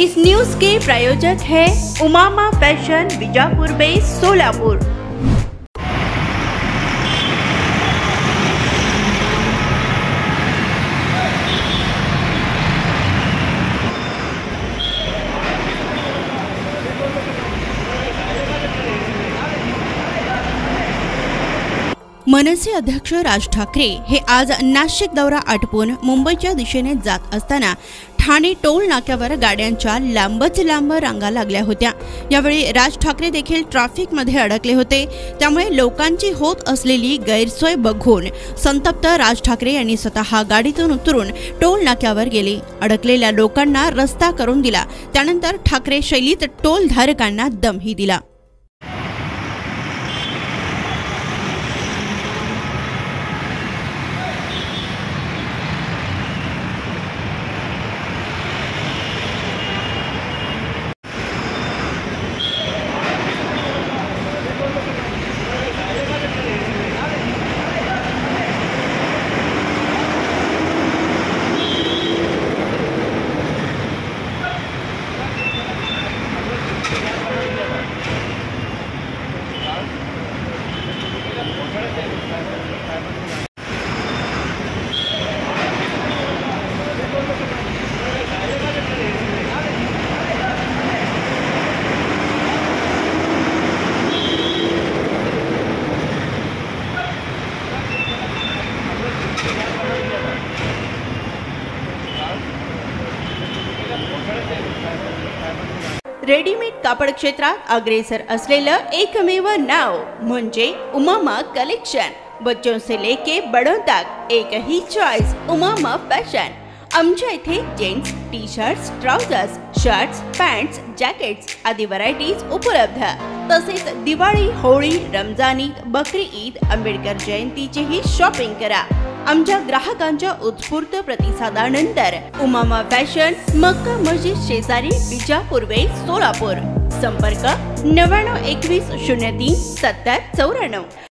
इस news के प्रायोजक है Umama fashion, Bijapur base, Solapur. मनसे अध्यक्ष राज ठाकरे हे आज नाशिक दौरा आटपून मुंबईच्या दिशेने जात असताना ठाणे टोल नाक्यावर गाड्यांच्या लांबच लांब रांगा लागल्या होत्या। यावेळी राज ठाकरे देखील ट्रॅफिक मध्ये अडकले होते। त्यामुळे लोकांची होत असलेली गैरसोय बघून संतप्त राज ठाकरे यांनी स्वतः गाडीतून उतरून टोल नाक्यावर गेले। अडकलेल्या लोकांना रस्ता करून दिला। त्यानंतर ठाकरे शैलीत टोल धारकांना दमही दिला। रेडीमेड कापड क्षेत्रात अग्रेसर असलेलं एकमेव नाव म्हणजे उमामा कलेक्शन। बच्चों से लेके बड़ों तक एक ही चॉइस, उमामा फैशन। आमच्या इथे gents T shirts, trousers, shirts, pants, jackets आदी व्हरायटीज उपलब्ध। तसेच दिवाळी, होळी, रमजान ईद, बकरी ईद, आंबेडकर जयंतीचीही शॉपिंग करा। आमच्या ग्राहकांच्या उत्स्फूर्त प्रतिसादानंतर उमामा फॅशन, मक्का मस्जिद शेजारी, बीजापुर वेस, सोलापूर। संपर्क 99 21 03 70 94।